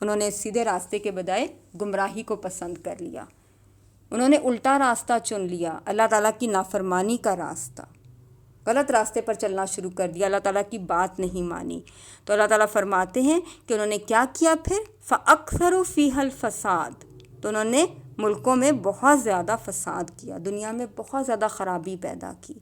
انہوں نے سیدھے راستے کے بجائے گمراہی کو پسند کر لیا، انہوں نے الٹا راستہ چن لیا، اللہ تعالیٰ کی نافرمانی کا راستہ، غلط راستے پر چلنا شروع کر دیا، اللہ تعالیٰ کی بات نہیں مانی۔ تو اللہ تعالیٰ فرماتے ہیں کہ انہوں نے کیا کیا پھر؟ فَأَكْثَرُوا فِيهَا الْفَسَادَ، تو انہوں نے ملکوں میں بہت زیادہ فساد کیا، دنیا میں بہت زیادہ خرابی پیدا کی،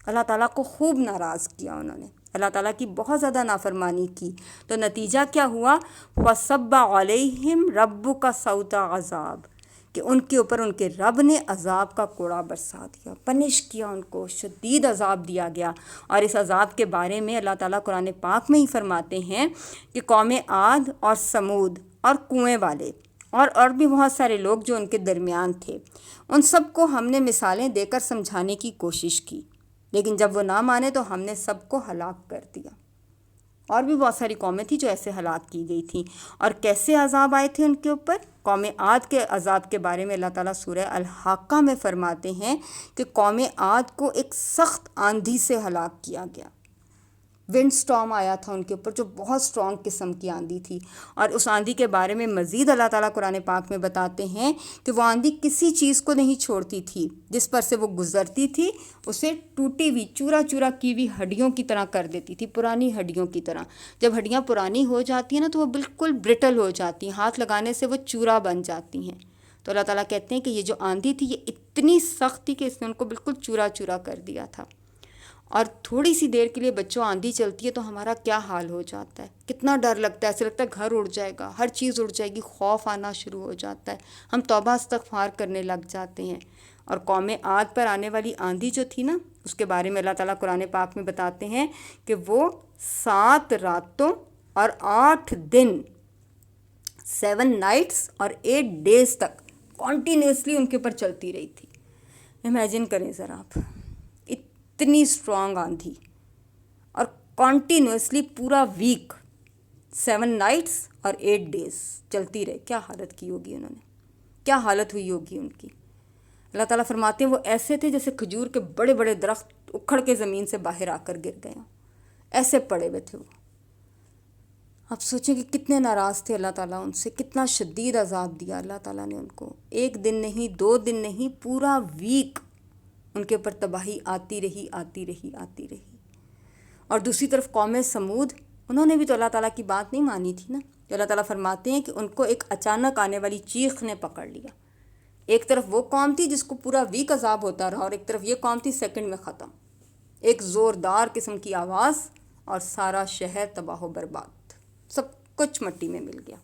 اللہ تعالیٰ کو خوب ناراض کیا انہوں نے، اللہ تعالیٰ کی بہت زیادہ نافرمانی کی۔ تو نتیجہ کیا ہوا؟ وَصَبَّ عَلَيْهِمْ رَبُّكَ صَوْتَ عَذَابٍ، کہ ان کے اوپر ان کے رب نے عذاب کا کوڑا برسا دیا، پنش کیا، ان کو شدید عذاب دیا گیا۔ اور اس عذاب کے بارے میں اللہ تعالیٰ قرآن پاک میں ہی فرماتے ہیں کہ قوم عاد اور سمود اور کنویں والے اور بھی بہت سارے لوگ جو ان کے درمیان تھے، ان سب کو ہم نے مثالیں دے کر سمجھانے کی کوشش کی، لیکن جب وہ نہ مانے تو ہم نے سب کو ہلاک کر دیا۔ اور بھی بہت ساری قومیں تھیں جو ایسے ہلاک کی گئی تھیں۔ اور کیسے عذاب آئے تھے ان کے اوپر؟ قوم عاد کے عذاب کے بارے میں اللہ تعالیٰ سورہ الحاقہ میں فرماتے ہیں کہ قوم عاد کو ایک سخت آندھی سے ہلاک کیا گیا، ونڈ سٹارم آیا تھا ان کے اوپر جو بہت سٹرونگ قسم کی آندھی تھی۔ اور اس آندھی کے بارے میں مزید اللہ تعالیٰ قرآن پاک میں بتاتے ہیں کہ وہ آندھی کسی چیز کو نہیں چھوڑتی تھی، جس پر سے وہ گزرتی تھی اسے ٹوٹی ہوئی چورا چورا کی ہوئی ہڈیوں کی طرح کر دیتی تھی، پرانی ہڈیوں کی طرح۔ جب ہڈیاں پرانی ہو جاتی ہیں نا تو وہ بالکل برٹل ہو جاتی ہیں، ہاتھ لگانے سے وہ چورا بن جاتی ہیں۔ تو اللہ تعالیٰ کہتے ہیں کہ یہ جو آندھی تھی یہ اتنی سخت تھی کہ اس نے ان کو بالکل چورا چورا کر دیا تھا۔ اور تھوڑی سی دیر کے لیے بچوں آندھی چلتی ہے تو ہمارا کیا حال ہو جاتا ہے، کتنا ڈر لگتا ہے، ایسے لگتا ہے گھر اڑ جائے گا، ہر چیز اڑ جائے گی، خوف آنا شروع ہو جاتا ہے، ہم توبہ استغفار کرنے لگ جاتے ہیں۔ اور قوم عاد پر آنے والی آندھی جو تھی نا، اس کے بارے میں اللہ تعالیٰ قرآن پاک میں بتاتے ہیں کہ وہ 7 راتوں اور 8 دن 7 نائٹس اور 8 ڈیز تک کنٹینیوسلی ان کے اوپر چلتی رہی تھی۔ امیجن کریں ذرا آپ، اتنی اسٹرانگ آندھی اور کنٹینیوسلی پورا ویک 7 نائٹس اور 8 ڈیز چلتی رہے، کیا حالت کی ہوگی انہوں نے، کیا حالت ہوئی ہوگی ان کی۔ اللہ تعالیٰ فرماتے ہیں وہ ایسے تھے جیسے کھجور کے بڑے بڑے درخت اکھڑ کے زمین سے باہر آ کر گر گئے ہوں، ایسے پڑے ہوئے تھے وہ۔ آپ سوچیں کہ کتنے ناراض تھے اللہ تعالیٰ ان سے، کتنا شدید عذاب دیا اللہ تعالیٰ نے ان کو، 1 دن نہیں، 2 دن نہیں، پورا ویک ان کے اوپر تباہی آتی رہی آتی رہی آتی رہی۔ اور دوسری طرف قوم سمود، انہوں نے بھی تو اللہ تعالیٰ کی بات نہیں مانی تھی نا، تو اللہ تعالیٰ فرماتے ہیں کہ ان کو ایک اچانک آنے والی چیخ نے پکڑ لیا۔ ایک طرف وہ قوم تھی جس کو پورا ویک عذاب ہوتا رہا، اور ایک طرف یہ قوم تھی سیکنڈ میں ختم، ایک زوردار قسم کی آواز اور سارا شہر تباہ و برباد، سب کچھ مٹی میں مل گیا۔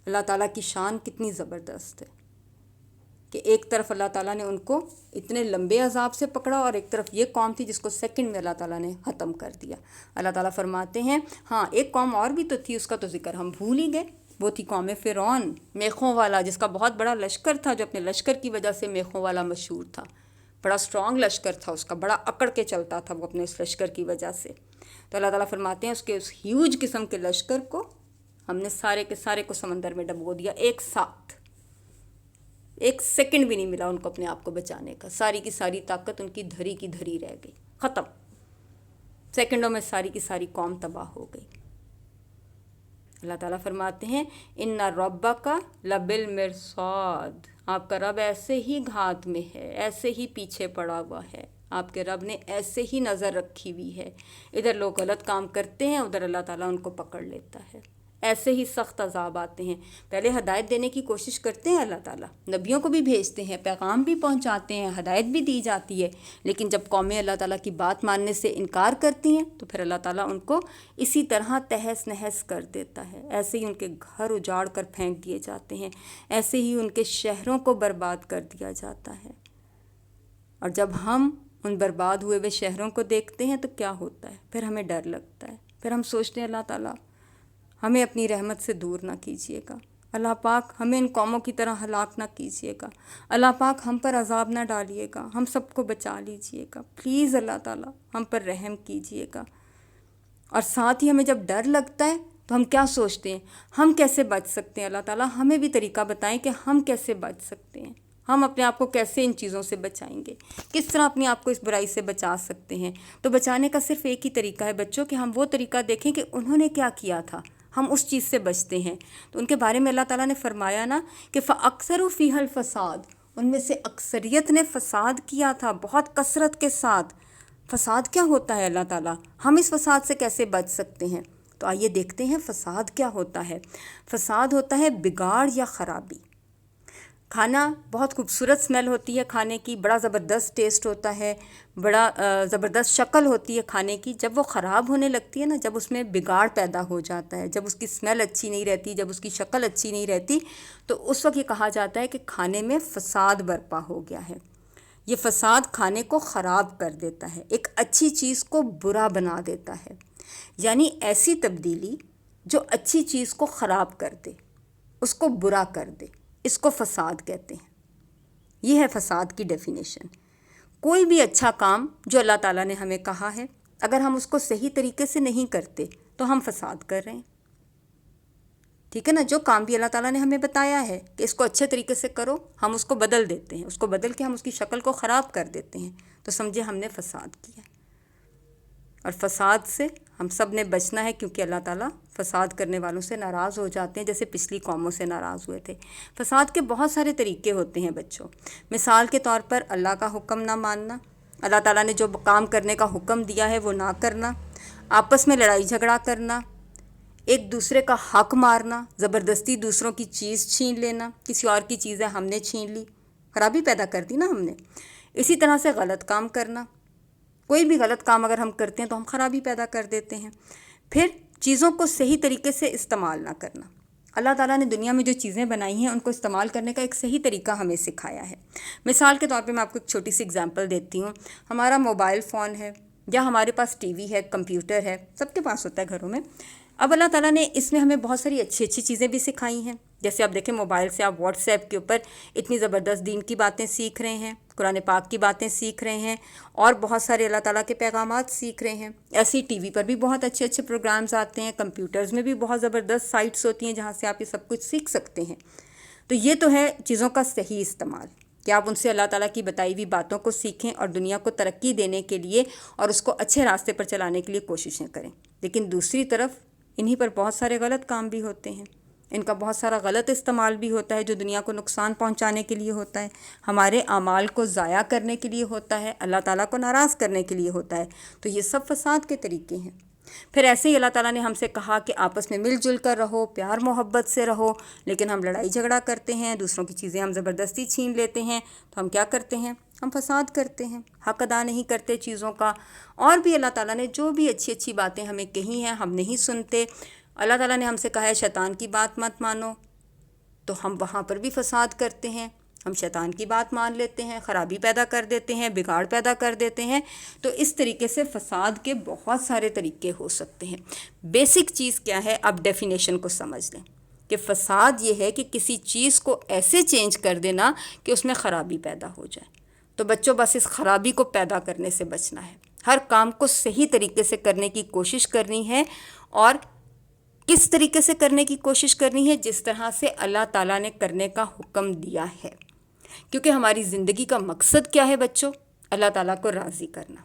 اللہ تعالیٰ کی شان کتنی زبردست ہے کہ ایک طرف اللہ تعالیٰ نے ان کو اتنے لمبے عذاب سے پکڑا، اور ایک طرف یہ قوم تھی جس کو سیکنڈ میں اللہ تعالیٰ نے ختم کر دیا۔ اللہ تعالیٰ فرماتے ہیں ہاں ایک قوم اور بھی تو تھی، اس کا تو ذکر ہم بھول ہی گئے، وہ تھی قوم فرعون، میخوں والا، جس کا بہت بڑا لشکر تھا، جو اپنے لشکر کی وجہ سے میخوں والا مشہور تھا، بڑا اسٹرانگ لشکر تھا اس کا، بڑا اکڑ کے چلتا تھا وہ اپنے اس لشکر کی وجہ سے۔ تو اللہ تعالیٰ فرماتے ہیں اس کے اس ہیوج قسم کے لشکر کو ہم نے سارے کے سارے کو سمندر میں ڈبو دیا، ایک ساتھ، 1 سیکنڈ بھی نہیں ملا ان کو اپنے آپ کو بچانے کا، ساری کی ساری طاقت ان کی دھری کی دھری رہ گئی، ختم، سیکنڈوں میں ساری کی ساری قوم تباہ ہو گئی۔ اللہ تعالیٰ فرماتے ہیں ان ربک لبالمرصاد، آپ کا رب ایسے ہی گھات میں ہے، ایسے ہی پیچھے پڑا ہوا ہے، آپ کے رب نے ایسے ہی نظر رکھی ہوئی ہے، ادھر لوگ غلط کام کرتے ہیں، ادھر اللہ تعالیٰ ان کو پکڑ لیتا ہے، ایسے ہی سخت عذاب آتے ہیں۔ پہلے ہدایت دینے کی کوشش کرتے ہیں اللہ تعالیٰ، نبیوں کو بھی بھیجتے ہیں، پیغام بھی پہنچاتے ہیں، ہدایت بھی دی جاتی ہے، لیکن جب قومیں اللہ تعالیٰ کی بات ماننے سے انکار کرتی ہیں تو پھر اللہ تعالیٰ ان کو اسی طرح تہس نہس کر دیتا ہے، ایسے ہی ان کے گھر اجاڑ کر پھینک دیے جاتے ہیں، ایسے ہی ان کے شہروں کو برباد کر دیا جاتا ہے۔ اور جب ہم ان برباد ہوئے شہروں کو دیکھتے ہیں تو کیا ہوتا ہے؟ پھر ہمیں ڈر لگتا ہے، پھر ہم سوچتے ہیں اللہ تعالیٰ ہمیں اپنی رحمت سے دور نہ کیجیے گا، اللہ پاک ہمیں ان قوموں کی طرح ہلاک نہ کیجیے گا، اللہ پاک ہم پر عذاب نہ ڈالیے گا، ہم سب کو بچا لیجیے گا، پلیز اللہ تعالیٰ ہم پر رحم کیجیے گا۔ اور ساتھ ہی ہمیں جب ڈر لگتا ہے تو ہم کیا سوچتے ہیں؟ ہم کیسے بچ سکتے ہیں؟ اللہ تعالیٰ ہمیں بھی طریقہ بتائیں کہ ہم کیسے بچ سکتے ہیں، ہم اپنے آپ کو کیسے ان چیزوں سے بچائیں گے، کس طرح اپنے آپ کو اس برائی سے بچا سکتے ہیں۔ تو بچانے کا صرف ایک ہی طریقہ ہے بچوں، کہ ہم وہ طریقہ دیکھیں کہ انہوں نے کیا کیا تھا، ہم اس چیز سے بچتے ہیں۔ تو ان کے بارے میں اللہ تعالیٰ نے فرمایا نا کہ فَأَكْثَرُ فِيهَا الْفَسَادِ، ان میں سے اکثریت نے فساد کیا تھا بہت کثرت کے ساتھ۔ فساد کیا ہوتا ہے اللہ تعالیٰ، ہم اس فساد سے کیسے بچ سکتے ہیں؟ تو آئیے دیکھتے ہیں فساد کیا ہوتا ہے۔ فساد ہوتا ہے بگاڑ یا خرابی۔ کھانا بہت خوبصورت سمیل ہوتی ہے کھانے کی، بڑا زبردست ٹیسٹ ہوتا ہے، بڑا زبردست شکل ہوتی ہے کھانے کی۔ جب وہ خراب ہونے لگتی ہے نا، جب اس میں بگاڑ پیدا ہو جاتا ہے، جب اس کی سمیل اچھی نہیں رہتی، جب اس کی شکل اچھی نہیں رہتی، تو اس وقت یہ کہا جاتا ہے کہ کھانے میں فساد برپا ہو گیا ہے۔ یہ فساد کھانے کو خراب کر دیتا ہے، ایک اچھی چیز کو برا بنا دیتا ہے۔ یعنی ایسی تبدیلی جو اچھی چیز کو خراب کر دے، اس کو برا کر دے، اس کو فساد کہتے ہیں۔ یہ ہے فساد کی ڈیفینیشن۔ کوئی بھی اچھا کام جو اللہ تعالیٰ نے ہمیں کہا ہے، اگر ہم اس کو صحیح طریقے سے نہیں کرتے تو ہم فساد کر رہے ہیں۔ ٹھیک ہے نا، جو کام بھی اللہ تعالیٰ نے ہمیں بتایا ہے کہ اس کو اچھے طریقے سے کرو، ہم اس کو بدل دیتے ہیں، اس کو بدل کے ہم اس کی شکل کو خراب کر دیتے ہیں، تو سمجھے ہم نے فساد کیا۔ اور فساد سے ہم سب نے بچنا ہے، کیونکہ اللہ تعالیٰ فساد کرنے والوں سے ناراض ہو جاتے ہیں، جیسے پچھلی قوموں سے ناراض ہوئے تھے۔ فساد کے بہت سارے طریقے ہوتے ہیں بچوں۔ مثال کے طور پر اللہ کا حکم نہ ماننا، اللہ تعالیٰ نے جو کام کرنے کا حکم دیا ہے وہ نہ کرنا، آپس میں لڑائی جھگڑا کرنا، ایک دوسرے کا حق مارنا، زبردستی دوسروں کی چیز چھین لینا، کسی اور کی چیزیں ہم نے چھین لی، خرابی پیدا کر دی نا ہم نے۔ اسی طرح سے غلط کام کرنا، کوئی بھی غلط کام اگر ہم کرتے ہیں تو ہم خرابی پیدا کر دیتے ہیں۔ پھر چیزوں کو صحیح طریقے سے استعمال نہ کرنا۔ اللہ تعالیٰ نے دنیا میں جو چیزیں بنائی ہیں ان کو استعمال کرنے کا ایک صحیح طریقہ ہمیں سکھایا ہے۔ مثال کے طور پہ میں آپ کو ایک چھوٹی سی اگزامپل دیتی ہوں۔ ہمارا موبائل فون ہے یا ہمارے پاس ٹی وی ہے، کمپیوٹر ہے، سب کے پاس ہوتا ہے گھروں میں۔ اب اللہ تعالیٰ نے اس میں ہمیں بہت ساری اچھی اچھی چیزیں بھی سکھائی ہیں، جیسے آپ دیکھیں موبائل سے آپ واٹس ایپ کے اوپر اتنی زبردست دین کی باتیں سیکھ رہے ہیں، قرآن پاک کی باتیں سیکھ رہے ہیں، اور بہت سارے اللہ تعالیٰ کے پیغامات سیکھ رہے ہیں۔ ایسے ہی ٹی وی پر بھی بہت اچھے اچھے پروگرامز آتے ہیں، کمپیوٹرز میں بھی بہت زبردست سائٹس ہوتی ہیں جہاں سے آپ یہ سب کچھ سیکھ سکتے ہیں۔ تو یہ تو ہے چیزوں کا صحیح استعمال، کہ آپ ان سے اللہ تعالیٰ کی بتائی ہوئی باتوں کو سیکھیں اور دنیا کو ترقی دینے کے لیے اور اس کو اچھے راستے پر چلانے کے لیے کوششیں کریں۔ لیکن دوسری طرف انہی پر بہت سارے غلط کام بھی ہوتے ہیں، ان کا بہت سارا غلط استعمال بھی ہوتا ہے جو دنیا کو نقصان پہنچانے کے لیے ہوتا ہے، ہمارے اعمال کو ضائع کرنے کے لیے ہوتا ہے، اللہ تعالیٰ کو ناراض کرنے کے لیے ہوتا ہے۔ تو یہ سب فساد کے طریقے ہیں۔ پھر ایسے ہی اللہ تعالیٰ نے ہم سے کہا کہ آپس میں مل جل کر رہو، پیار محبت سے رہو، لیکن ہم لڑائی جھگڑا کرتے ہیں، دوسروں کی چیزیں ہم زبردستی چھین لیتے ہیں، تو ہم کیا کرتے ہیں؟ ہم فساد کرتے ہیں، حق ادا نہیں کرتے چیزوں کا۔ اور بھی اللہ تعالیٰ نے جو بھی اچھی اچھی باتیں ہمیں کہی ہیں ہم نہیں سنتے۔ اللہ تعالیٰ نے ہم سے کہا ہے شیطان کی بات مت مانو، تو ہم وہاں پر بھی فساد کرتے ہیں، ہم شیطان کی بات مان لیتے ہیں، خرابی پیدا کر دیتے ہیں، بگاڑ پیدا کر دیتے ہیں۔ تو اس طریقے سے فساد کے بہت سارے طریقے ہو سکتے ہیں۔ بیسک چیز کیا ہے، آپ ڈیفینیشن کو سمجھ لیں کہ فساد یہ ہے کہ کسی چیز کو ایسے چینج کر دینا کہ اس میں خرابی پیدا ہو جائے۔ تو بچوں بس اس خرابی کو پیدا کرنے سے بچنا ہے، ہر کام کو صحیح طریقے سے کرنے کی کوشش کرنی ہے، اور کس طریقے سے کرنے کی کوشش کرنی ہے؟ جس طرح سے اللہ تعالیٰ نے کرنے کا حکم دیا ہے، کیونکہ ہماری زندگی کا مقصد کیا ہے بچوں؟ اللہ تعالیٰ کو راضی کرنا،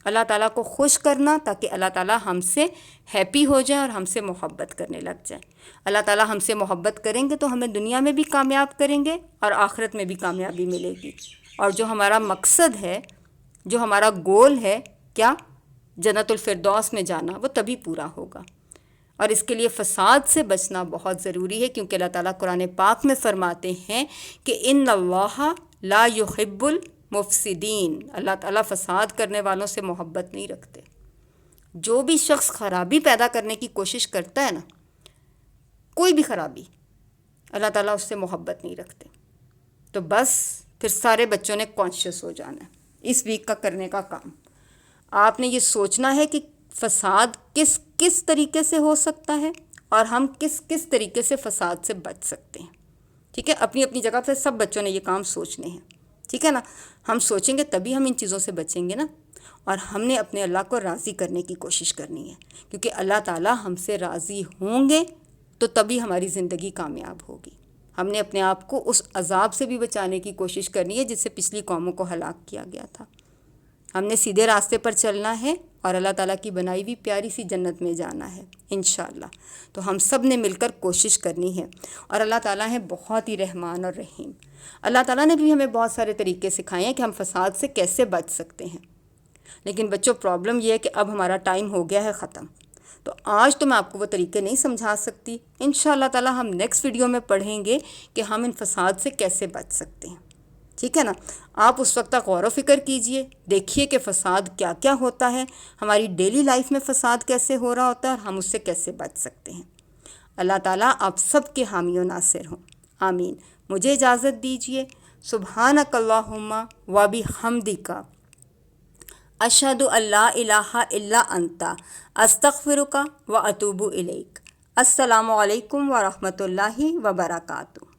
اللہ تعالیٰ کو خوش کرنا، تاکہ اللہ تعالیٰ ہم سے ہیپی ہو جائے اور ہم سے محبت کرنے لگ جائے۔ اللہ تعالیٰ ہم سے محبت کریں گے تو ہمیں دنیا میں بھی کامیاب کریں گے اور آخرت میں بھی کامیابی ملے گی۔ اور جو ہمارا مقصد ہے، جو ہمارا گول ہے، کیا؟ جنت الفردوس میں جانا، وہ تبھی پورا ہوگا۔ اور اس کے لیے فساد سے بچنا بہت ضروری ہے، کیونکہ اللہ تعالیٰ قرآن پاک میں فرماتے ہیں کہ ان اللہ لا یحب المفسدین، اللہ تعالیٰ فساد کرنے والوں سے محبت نہیں رکھتے۔ جو بھی شخص خرابی پیدا کرنے کی کوشش کرتا ہے نا، کوئی بھی خرابی، اللہ تعالیٰ اس سے محبت نہیں رکھتے۔ تو بس پھر سارے بچوں نے کانشیس ہو جانا ہے اس ویک کا کرنے کا کام۔ آپ نے یہ سوچنا ہے کہ فساد کس کس طریقے سے ہو سکتا ہے اور ہم کس کس طریقے سے فساد سے بچ سکتے ہیں۔ ٹھیک ہے، اپنی اپنی جگہ پہ سب بچوں نے یہ کام سوچنے ہیں۔ ٹھیک ہے نا، ہم سوچیں گے تبھی ہم ان چیزوں سے بچیں گے نا، اور ہم نے اپنے اللہ کو راضی کرنے کی کوشش کرنی ہے، کیونکہ اللہ تعالیٰ ہم سے راضی ہوں گے تو تبھی ہماری زندگی کامیاب ہوگی۔ ہم نے اپنے آپ کو اس عذاب سے بھی بچانے کی کوشش کرنی ہے جس سے پچھلی قوموں کو ہلاک کیا گیا تھا۔ ہم نے سیدھے راستے پر چلنا ہے اور اللہ تعالیٰ کی بنائی ہوئی پیاری سی جنت میں جانا ہے انشاءاللہ۔ تو ہم سب نے مل کر کوشش کرنی ہے، اور اللہ تعالیٰ ہے بہت ہی رحمان اور رحیم۔ اللہ تعالیٰ نے بھی ہمیں بہت سارے طریقے سکھائے ہیں کہ ہم فساد سے کیسے بچ سکتے ہیں، لیکن بچوں پرابلم یہ ہے کہ اب ہمارا ٹائم ہو گیا ہے ختم، تو آج تو میں آپ کو وہ طریقے نہیں سمجھا سکتی۔ انشاءاللہ تعالیٰ ہم نیکسٹ ویڈیو میں پڑھیں گے کہ ہم ان فساد سے کیسے بچ سکتے ہیں، ٹھیک ہے نا؟ آپ اس وقت تک غور و فکر کیجئے، دیکھیے کہ فساد کیا کیا ہوتا ہے، ہماری ڈیلی لائف میں فساد کیسے ہو رہا ہوتا ہے، اور ہم اس سے کیسے بچ سکتے ہیں۔ اللہ تعالیٰ آپ سب کے حامی و ناصر ہوں، آمین۔ مجھے اجازت دیجئے۔ سبحانک اللہم و بحمدک، اشہد ان لا الہ الا انت، استغفرک و اتوب الیک۔ السلام علیکم ورحمۃ اللہ وبرکاتہ۔